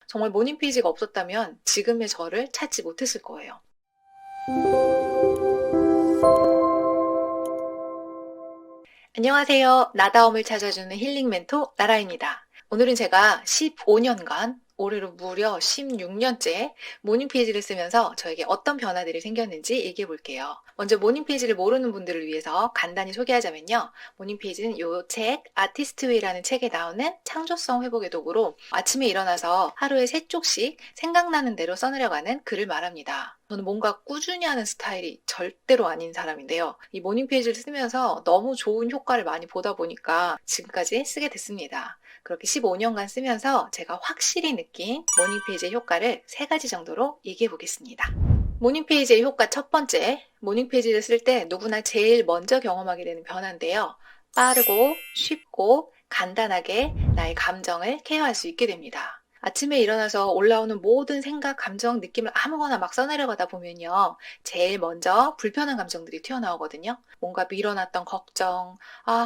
정말 모닝 페이지가 없었다면 지금의 저를 찾지 못했을 거예요. 안녕하세요. 나다움을 찾아주는 힐링 멘토 나라입니다. 오늘은 제가 15년간 올해로 무려 16년째 모닝 페이지를 쓰면서 저에게 어떤 변화들이 생겼는지 얘기해 볼게요. 먼저 모닝 페이지를 모르는 분들을 위해서 간단히 소개하자면요. 모닝 페이지는 이 책 아티스트웨이라는 책에 나오는 창조성 회복의 도구로 아침에 일어나서 하루에 3쪽씩 생각나는 대로 써내려가는 글을 말합니다. 저는 뭔가 꾸준히 하는 스타일이 절대로 아닌 사람인데요. 이 모닝 페이지를 쓰면서 너무 좋은 효과를 많이 보다 보니까 지금까지 쓰게 됐습니다. 그렇게 15년간 쓰면서 제가 확실히 느낀 모닝 페이지의 효과를 3가지 정도로 얘기해 보겠습니다. 모닝 페이지의 효과 첫 번째, 모닝 페이지를 쓸 때 누구나 제일 먼저 경험하게 되는 변화인데요. 빠르고 쉽고 간단하게 나의 감정을 케어할 수 있게 됩니다. 아침에 일어나서 올라오는 모든 생각, 감정, 느낌을 아무거나 막 써내려가다 보면요. 제일 먼저 불편한 감정들이 튀어나오거든요. 뭔가 밀어놨던 걱정,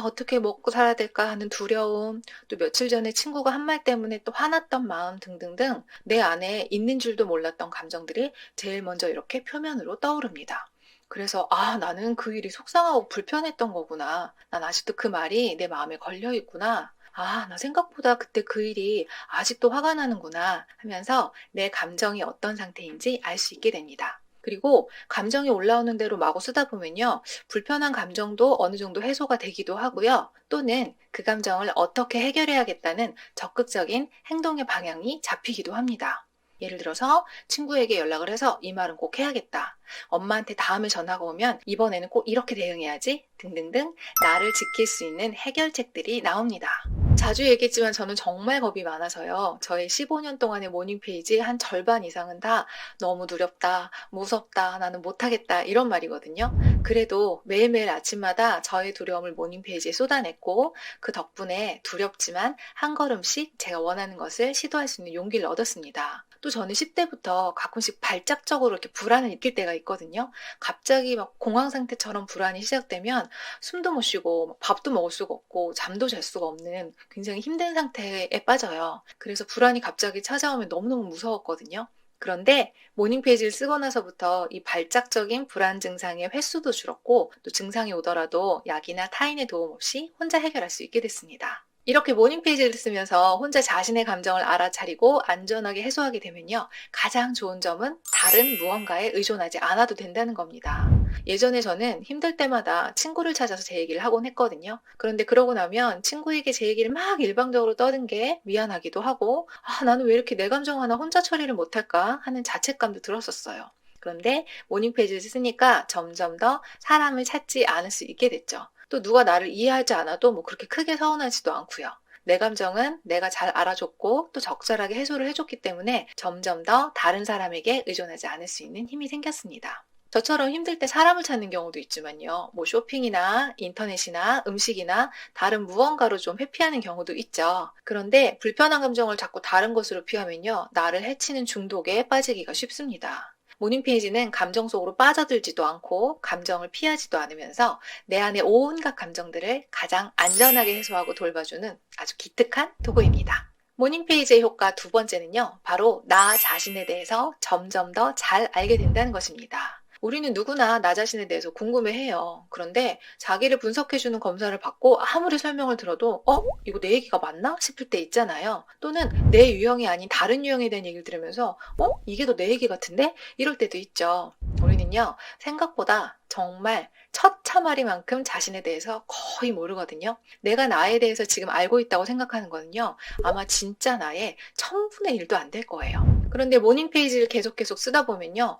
어떻게 먹고 살아야 될까 하는 두려움, 또 며칠 전에 친구가 한 말 때문에 또 화났던 마음 등등등 내 안에 있는 줄도 몰랐던 감정들이 제일 먼저 이렇게 표면으로 떠오릅니다. 그래서 나는 그 일이 속상하고 불편했던 거구나. 난 아직도 그 말이 내 마음에 걸려 있구나. 나 생각보다 그때 그 일이 아직도 화가 나는구나 하면서 내 감정이 어떤 상태인지 알 수 있게 됩니다. 그리고 감정이 올라오는 대로 마구 쓰다 보면요. 불편한 감정도 어느 정도 해소가 되기도 하고요. 또는 그 감정을 어떻게 해결해야겠다는 적극적인 행동의 방향이 잡히기도 합니다. 예를 들어서 친구에게 연락을 해서 이 말은 꼭 해야겠다. 엄마한테 다음에 전화가 오면 이번에는 꼭 이렇게 대응해야지 등등등 나를 지킬 수 있는 해결책들이 나옵니다. 자주 얘기했지만 저는 정말 겁이 많아서요. 저의 15년 동안의 모닝 페이지 한 절반 이상은 다 너무 두렵다, 무섭다, 나는 못하겠다 이런 말이거든요. 그래도 매일매일 아침마다 저의 두려움을 모닝 페이지에 쏟아냈고 그 덕분에 두렵지만 한 걸음씩 제가 원하는 것을 시도할 수 있는 용기를 얻었습니다. 또 저는 10대부터 가끔씩 발작적으로 이렇게 불안을 느낄 때가 있거든요. 갑자기 막 공황 상태처럼 불안이 시작되면 숨도 못 쉬고 밥도 먹을 수가 없고 잠도 잘 수가 없는 굉장히 힘든 상태에 빠져요. 그래서 불안이 갑자기 찾아오면 너무너무 무서웠거든요. 그런데 모닝 페이지를 쓰고 나서부터 이 발작적인 불안 증상의 횟수도 줄었고 또 증상이 오더라도 약이나 타인의 도움 없이 혼자 해결할 수 있게 됐습니다. 이렇게 모닝 페이지를 쓰면서 혼자 자신의 감정을 알아차리고 안전하게 해소하게 되면요. 가장 좋은 점은 다른 무언가에 의존하지 않아도 된다는 겁니다. 예전에 저는 힘들 때마다 친구를 찾아서 제 얘기를 하곤 했거든요. 그런데 그러고 나면 친구에게 제 얘기를 막 일방적으로 떠든 게 미안하기도 하고 나는 왜 이렇게 내 감정 하나 혼자 처리를 못할까 하는 자책감도 들었었어요. 그런데 모닝 페이지를 쓰니까 점점 더 사람을 찾지 않을 수 있게 됐죠. 또 누가 나를 이해하지 않아도 뭐 그렇게 크게 서운하지도 않고요. 내 감정은 내가 잘 알아줬고 또 적절하게 해소를 해줬기 때문에 점점 더 다른 사람에게 의존하지 않을 수 있는 힘이 생겼습니다. 저처럼 힘들 때 사람을 찾는 경우도 있지만요. 뭐 쇼핑이나 인터넷이나 음식이나 다른 무언가로 좀 회피하는 경우도 있죠. 그런데 불편한 감정을 자꾸 다른 것으로 피하면요. 나를 해치는 중독에 빠지기가 쉽습니다. 모닝 페이지는 감정 속으로 빠져들지도 않고 감정을 피하지도 않으면서 내 안의 온갖 감정들을 가장 안전하게 해소하고 돌봐주는 아주 기특한 도구입니다. 모닝 페이지의 효과 두 번째는요, 바로 나 자신에 대해서 점점 더 잘 알게 된다는 것입니다. 우리는 누구나 나 자신에 대해서 궁금해해요. 그런데 자기를 분석해주는 검사를 받고 아무리 설명을 들어도 이거 내 얘기가 맞나? 싶을 때 있잖아요. 또는 내 유형이 아닌 다른 유형에 대한 얘기를 들으면서 이게 더 내 얘기 같은데? 이럴 때도 있죠. 우리는요. 생각보다 정말 처참하리만큼 자신에 대해서 거의 모르거든요. 내가 나에 대해서 지금 알고 있다고 생각하는 거는요. 아마 진짜 나의 1000분의 1도 안 될 거예요. 그런데 모닝 페이지를 계속 쓰다 보면요.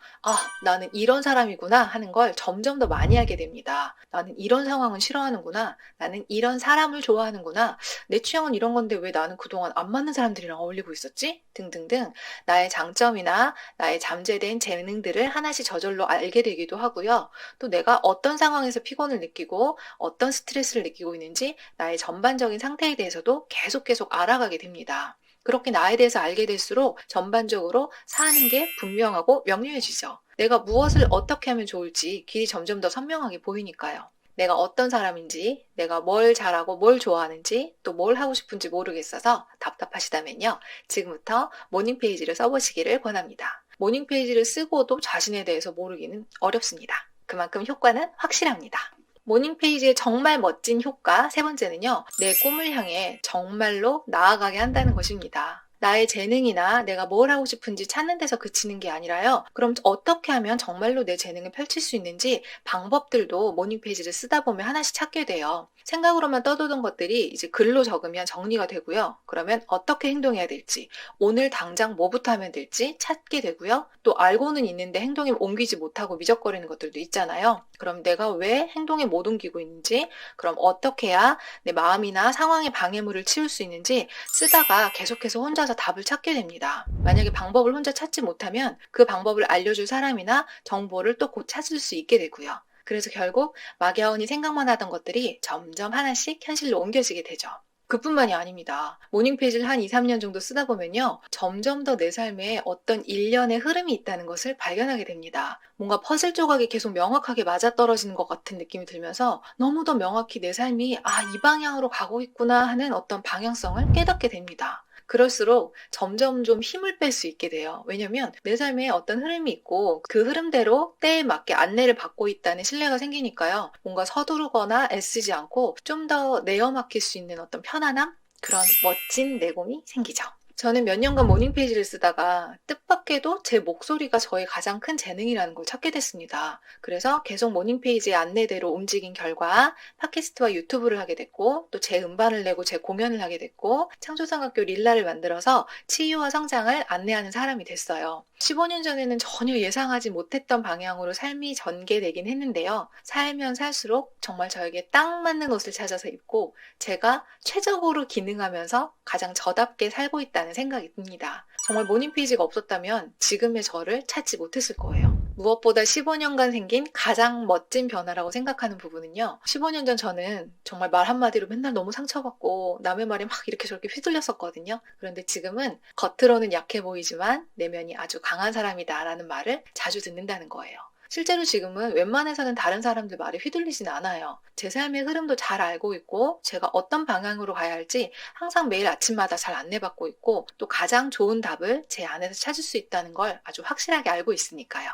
나는 이런 사람이구나 하는 걸 점점 더 많이 알게 됩니다. 나는 이런 상황은 싫어하는구나. 나는 이런 사람을 좋아하는구나. 내 취향은 이런 건데 왜 나는 그동안 안 맞는 사람들이랑 어울리고 있었지? 등등등 나의 장점이나 나의 잠재된 재능들을 하나씩 저절로 알게 되기도 하고요. 또 내가 어떤 상황에서 피곤을 느끼고 어떤 스트레스를 느끼고 있는지 나의 전반적인 상태에 대해서도 계속 알아가게 됩니다. 그렇게 나에 대해서 알게 될수록 전반적으로 사는 게 분명하고 명료해지죠. 내가 무엇을 어떻게 하면 좋을지 길이 점점 더 선명하게 보이니까요. 내가 어떤 사람인지, 내가 뭘 잘하고 뭘 좋아하는지, 또 뭘 하고 싶은지 모르겠어서 답답하시다면요. 지금부터 모닝 페이지를 써보시기를 권합니다. 모닝 페이지를 쓰고도 자신에 대해서 모르기는 어렵습니다. 그만큼 효과는 확실합니다. 모닝 페이지의 정말 멋진 효과 세 번째는요. 내 꿈을 향해 정말로 나아가게 한다는 것입니다. 나의 재능이나 내가 뭘 하고 싶은지 찾는 데서 그치는 게 아니라요. 그럼 어떻게 하면 정말로 내 재능을 펼칠 수 있는지 방법들도 모닝 페이지를 쓰다 보면 하나씩 찾게 돼요. 생각으로만 떠도던 것들이 이제 글로 적으면 정리가 되고요. 그러면 어떻게 행동해야 될지, 오늘 당장 뭐부터 하면 될지 찾게 되고요. 또 알고는 있는데 행동에 옮기지 못하고 미적거리는 것들도 있잖아요. 그럼 내가 왜 행동에 못 옮기고 있는지, 그럼 어떻게 해야 내 마음이나 상황의 방해물을 치울 수 있는지 쓰다가 계속해서 혼자서 답을 찾게 됩니다. 만약에 방법을 혼자 찾지 못하면 그 방법을 알려줄 사람이나 정보를 또 곧 찾을 수 있게 되고요. 그래서 결국 막연히 생각만 하던 것들이 점점 하나씩 현실로 옮겨지게 되죠. 그뿐만이 아닙니다. 모닝 페이지를 한 2, 3년 정도 쓰다 보면요. 점점 더 내 삶에 어떤 일련의 흐름이 있다는 것을 발견하게 됩니다. 뭔가 퍼즐 조각이 계속 명확하게 맞아떨어지는 것 같은 느낌이 들면서 너무도 명확히 내 삶이 이 방향으로 가고 있구나 하는 어떤 방향성을 깨닫게 됩니다. 그럴수록 점점 좀 힘을 뺄 수 있게 돼요. 왜냐면 내 삶에 어떤 흐름이 있고 그 흐름대로 때에 맞게 안내를 받고 있다는 신뢰가 생기니까요. 뭔가 서두르거나 애쓰지 않고 좀 더 내어 맡길 수 있는 어떤 편안함? 그런 멋진 내공이 생기죠. 저는 몇 년간 모닝 페이지를 쓰다가 뜻밖에도 제 목소리가 저의 가장 큰 재능이라는 걸 찾게 됐습니다. 그래서 계속 모닝 페이지의 안내대로 움직인 결과 팟캐스트와 유튜브를 하게 됐고 또 제 음반을 내고 제 공연을 하게 됐고 창조상학교 릴라를 만들어서 치유와 성장을 안내하는 사람이 됐어요. 15년 전에는 전혀 예상하지 못했던 방향으로 삶이 전개되긴 했는데요. 살면 살수록 정말 저에게 딱 맞는 옷을 찾아서 입고 제가 최적으로 기능하면서 가장 저답게 살고 있다는 생각이 듭니다. 정말 모닝 페이지가 없었다면 지금의 저를 찾지 못했을 거예요. 무엇보다 15년간 생긴 가장 멋진 변화라고 생각하는 부분은요. 15년 전 저는 정말 말 한마디로 맨날 너무 상처받고 남의 말에 막 이렇게 저렇게 휘둘렸었거든요. 그런데 지금은 겉으로는 약해 보이지만 내면이 아주 강한 사람이다라는 말을 자주 듣는다는 거예요. 실제로 지금은 웬만해서는 다른 사람들 말에 휘둘리진 않아요. 제 삶의 흐름도 잘 알고 있고 제가 어떤 방향으로 가야 할지 항상 매일 아침마다 잘 안내받고 있고 또 가장 좋은 답을 제 안에서 찾을 수 있다는 걸 아주 확실하게 알고 있으니까요.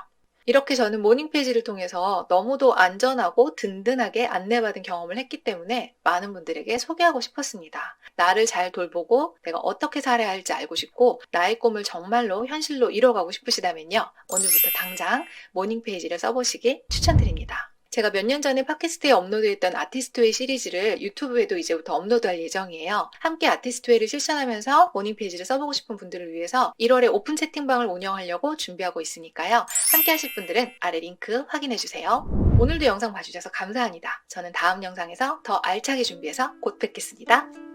이렇게 저는 모닝 페이지를 통해서 너무도 안전하고 든든하게 안내받은 경험을 했기 때문에 많은 분들에게 소개하고 싶었습니다. 나를 잘 돌보고 내가 어떻게 살아야 할지 알고 싶고 나의 꿈을 정말로 현실로 이뤄가고 싶으시다면요. 오늘부터 당장 모닝 페이지를 써보시길 추천드립니다. 제가 몇 년 전에 팟캐스트에 업로드했던 아티스트웨이 시리즈를 유튜브에도 이제부터 업로드할 예정이에요. 함께 아티스트웨이를 실천하면서 모닝 페이지를 써보고 싶은 분들을 위해서 1월에 오픈 채팅방을 운영하려고 준비하고 있으니까요. 함께 하실 분들은 아래 링크 확인해주세요. 오늘도 영상 봐주셔서 감사합니다. 저는 다음 영상에서 더 알차게 준비해서 곧 뵙겠습니다.